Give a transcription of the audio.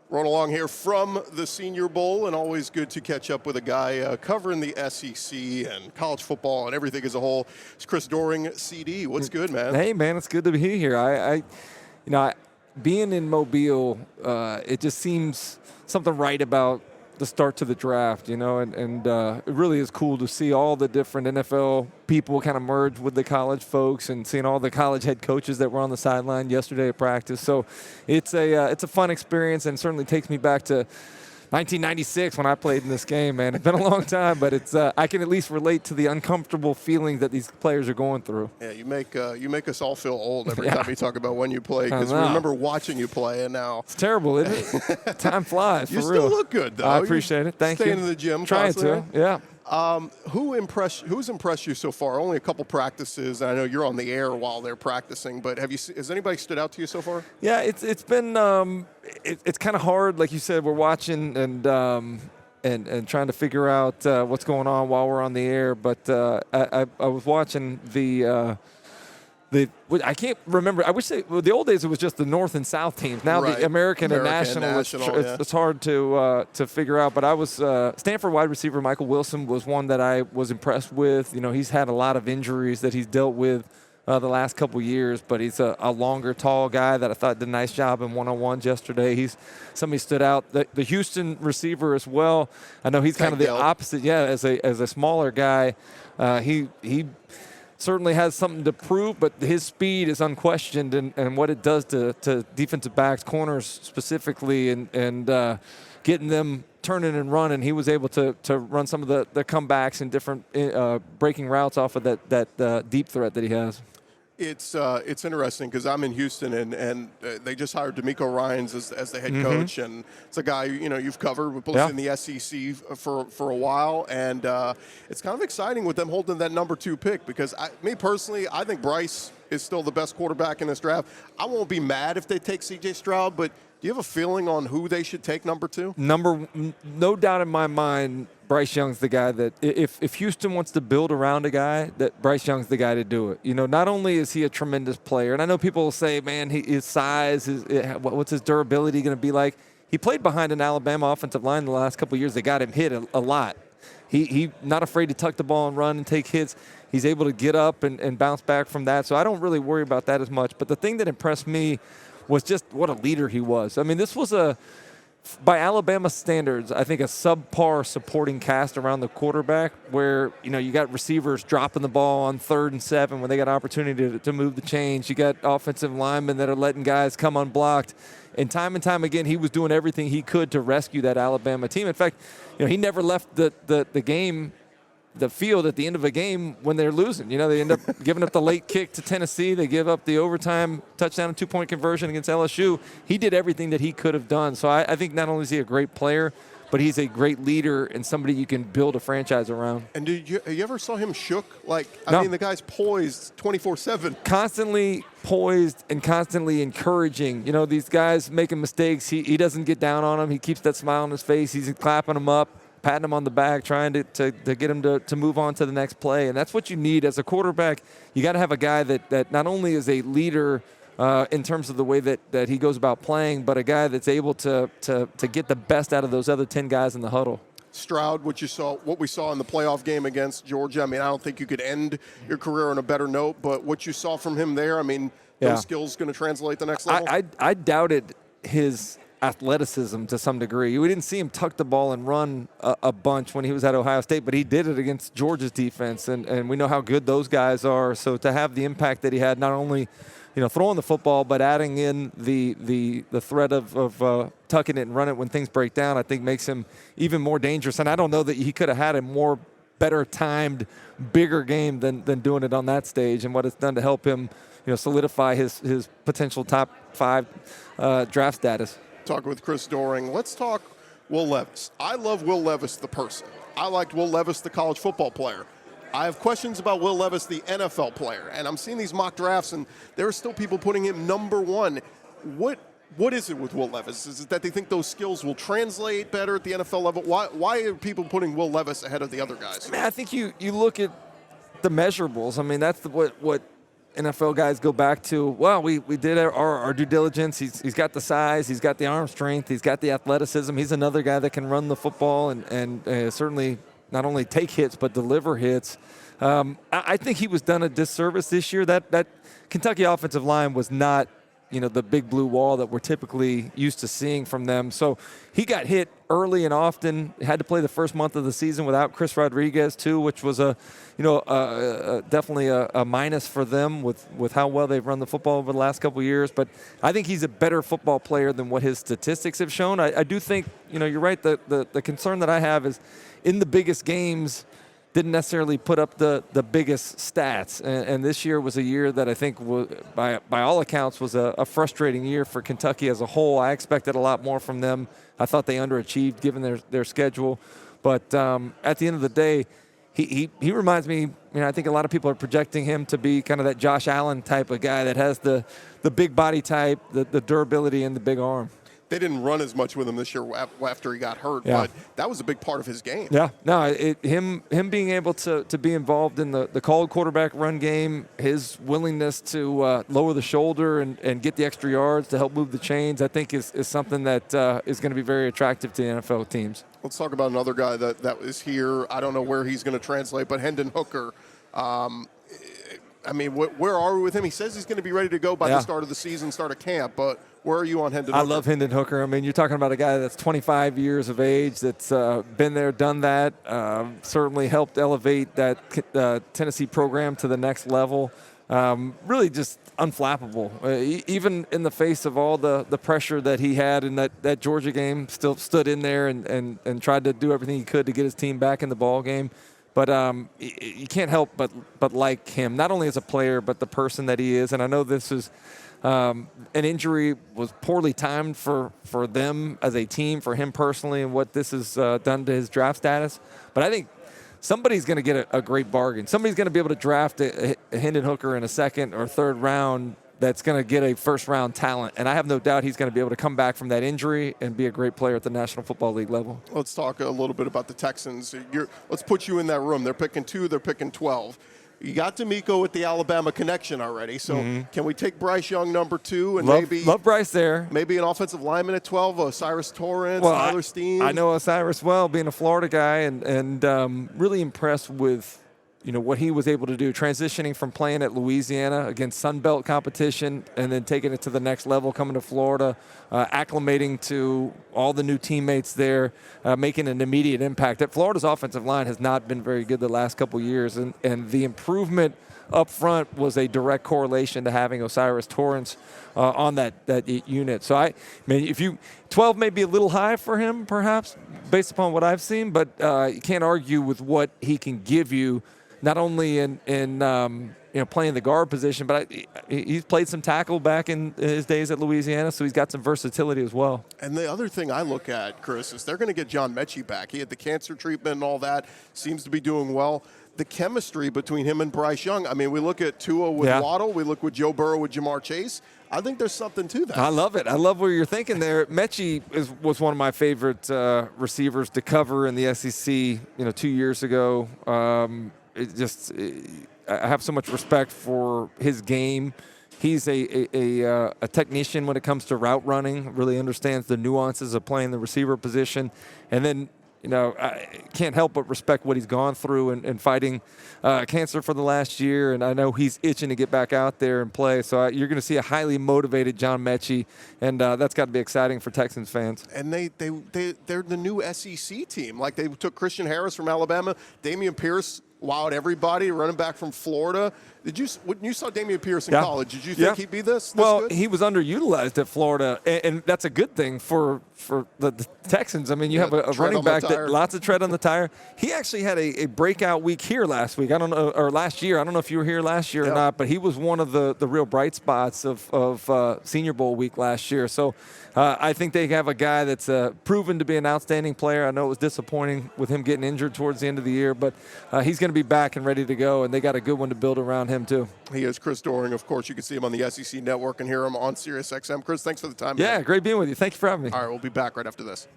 Rolling along here from the Senior Bowl, and always good to catch up with a guy covering the SEC and college football and everything as a whole. It's Chris Doering, CD. What's good, man? Hey, man, it's good to be here. Being in Mobile, it just seems something right about the start to the draft, and it really is cool to see all the different NFL people kind of merge with the college folks and seeing all the college head coaches that were on the sideline yesterday at practice. So it's a fun experience, and certainly takes me back to 1996 when I played in this game, man. It's been a long time, but it's I can at least relate to the uncomfortable feeling that these players are going through. Yeah, you make us all feel old every time you talk about when you play, because we remember watching you play, and now it's terrible, isn't it? Time flies. You for still real. look good, though. I appreciate it. Thank you. Staying in the gym, trying constantly. to. Yeah. Who's impressed you so far? Only a couple practices. I know you're on the air while they're practicing, but has anybody stood out to you so far? Yeah, it's been it's kind of hard, like you said. We're watching and trying to figure out what's going on while we're on the air. But I was watching I can't remember. I wish the old days it was just the North and South teams. Now right. the American and National it's hard to figure out. But I was Stanford wide receiver Michael Wilson was one that I was impressed with. He's had a lot of injuries that he's dealt with the last couple years, but he's a longer, tall guy that I thought did a nice job in one-on-ones yesterday. Somebody stood out. The Houston receiver as well. I know he's kind of the opposite. Yeah, as a smaller guy, he certainly has something to prove, but his speed is unquestioned, and what it does to defensive backs, corners specifically, and getting them turning and running. He was able to run some of the comebacks and different breaking routes off of that deep threat that he has. It's interesting because I'm in Houston, and they just hired DeMeco Ryans as the head coach, and it's a guy you've covered both in the SEC for a while, and it's kind of exciting with them holding that number 2 pick, because me personally, I think Bryce is still the best quarterback in this draft. I won't be mad if they take C.J. Stroud, but do you have a feeling on who they should take number 2? No doubt in my mind, Bryce Young's the guy that if Houston wants to build around a guy, that Bryce Young's the guy to do it. Not only is he a tremendous player, and I know people will say, man, his size, what's his durability going to be like? He played behind an Alabama offensive line the last couple of years that got him hit a lot. He not afraid to tuck the ball and run and take hits. He's able to get up and bounce back from that. So I don't really worry about that as much. But the thing that impressed me was just what a leader he was. I mean, this was by Alabama standards, I think a subpar supporting cast around the quarterback, where you got receivers dropping the ball on 3rd and 7 when they got an opportunity to move the chains. You got offensive linemen that are letting guys come unblocked. And time again, he was doing everything he could to rescue that Alabama team. In fact, he never left the game, the field at the end of a game when they're losing. They end up giving up the late kick to Tennessee. They give up the overtime touchdown and 2-point conversion against LSU. He did everything that he could have done. So I think not only is he a great player, but he's a great leader and somebody you can build a franchise around. And you ever saw him shook? I mean, the guy's poised 24/7. Constantly poised and constantly encouraging. These guys making mistakes, he doesn't get down on them. He keeps that smile on his face. He's clapping them up, patting him on the back, trying to get him to move on to the next play. And that's what you need as a quarterback. You got to have a guy that not only is a leader in terms of the way that he goes about playing, but a guy that's able to get the best out of those other 10 guys in the huddle. Stroud, what we saw in the playoff game against Georgia, I mean, I don't think you could end your career on a better note, but what you saw from him there, I mean, those skills going to translate the next level? I doubted his athleticism to some degree. We didn't see him tuck the ball and run a bunch when he was at Ohio State, but he did it against Georgia's defense, and we know how good those guys are. So to have the impact that he had, not only throwing the football, but adding in the threat of tucking it and running it when things break down, I think makes him even more dangerous. And I don't know that he could have had a better timed, bigger game than doing it on that stage, and what it's done to help him solidify his potential top 5 draft status. Talking with Chris Doering. Let's talk Will Levis. I love Will Levis, the person. I liked Will Levis, the college football player. I have questions about Will Levis, the NFL player, and I'm seeing these mock drafts, and there are still people putting him number 1. What is it with Will Levis? Is it that they think those skills will translate better at the NFL level? Why are people putting Will Levis ahead of the other guys? I think you look at the measurables. I mean, that's what NFL guys go back to, well, we did our due diligence. He's got the size, he's got the arm strength, he's got the athleticism. He's another guy that can run the football and certainly not only take hits but deliver hits. I think he was done a disservice this year. That Kentucky offensive line was not, the big blue wall that we're typically used to seeing from them. So he got hit early and often. Had to play the first month of the season without Chris Rodriguez too, which was definitely a minus for them with how well they've run the football over the last couple of years. But I think he's a better football player than what his statistics have shown. I do think, you're right. The concern that I have is in the biggest games, didn't necessarily put up the biggest stats. And this year was a year that I think, by all accounts, was a frustrating year for Kentucky as a whole. I expected a lot more from them. I thought they underachieved given their schedule. But at the end of the day, he reminds me, I think a lot of people are projecting him to be kind of that Josh Allen type of guy that has the big body type, the durability, and the big arm. They didn't run as much with him this year after he got hurt, but that was a big part of his game. Yeah, no, him being able to be involved in the called quarterback run game, his willingness to lower the shoulder and get the extra yards to help move the chains, I think is something that is going to be very attractive to the NFL teams. Let's talk about another guy that is here. I don't know where he's going to translate, but Hendon Hooker. Where are we with him? He says he's going to be ready to go by the start of the season, start of camp, but where are you on Hendon Hooker? I love Hendon Hooker. You're talking about a guy that's 25 years of age, that's been there, done that, certainly helped elevate that Tennessee program to the next level. Really just unflappable. Even in the face of all the pressure that he had in that Georgia game, still stood in there and tried to do everything he could to get his team back in the ball game. But you can't help but like him, not only as a player, but the person that he is. And I know this is an injury was poorly timed for them as a team, for him personally, and what this has done to his draft status. But I think somebody's going to get a great bargain. Somebody's going to be able to draft a Hendon Hooker in a second or third round that's going to get a first-round talent. And I have no doubt he's going to be able to come back from that injury and be a great player at the National Football League level. Let's talk a little bit about the Texans. Let's put you in that room. They're picking 2, they're picking 12. You got D'Amico with the Alabama connection already, so can we take Bryce Young number 2 and love Bryce there? Maybe an offensive lineman at 12, Osiris Torrance, Tyler Steen. I know Osiris well, being a Florida guy, and really impressed with what he was able to do, transitioning from playing at Louisiana against Sun Belt competition and then taking it to the next level, coming to Florida, acclimating to all the new teammates there, making an immediate impact. That Florida's offensive line has not been very good the last couple of years, and the improvement up front was a direct correlation to having Osiris Torrance on that unit. So if 12 may be a little high for him, perhaps, based upon what I've seen, but you can't argue with what he can give you. Not only in playing the guard position, but he's played some tackle back in his days at Louisiana, so he's got some versatility as well. And the other thing I look at, Chris, is they're going to get John Mechie back. He had the cancer treatment and all that, seems to be doing well. The chemistry between him and Bryce Young, we look at Tua with Waddle, we look with Joe Burrow with Jamar Chase. I think there's something to that. I love it. I love where you're thinking there. Mechie was one of my favorite receivers to cover in the SEC, 2 years ago. I have so much respect for his game. He's a technician when it comes to route running, really understands the nuances of playing the receiver position. And then, I can't help but respect what he's gone through and fighting cancer for the last year. And I know he's itching to get back out there and play. So you're going to see a highly motivated John Mechie, and that's got to be exciting for Texans fans. And they're the new SEC team. Like, they took Christian Harris from Alabama, Dameon Pierce wowed everybody, running back from Florida. When you saw Dameon Pierce in college, did you think he'd be this good? He was underutilized at Florida, and that's a good thing for the Texans. You have a running back that lots of tread on the tire. He actually had a breakout week here last week. I don't know, or last year. I don't know if you were here last year or not, but he was one of the real bright spots of Senior Bowl week last year. So I think they have a guy that's proven to be an outstanding player. I know it was disappointing with him getting injured towards the end of the year, but he's going to be back and ready to go, and they got a good one to build around him too. He is Chris Doering. Of course, you can see him on the SEC Network and hear him on SiriusXM. Chris, thanks for the time. Yeah, great being with you. Thank you for having me. All right, we'll be back right after this.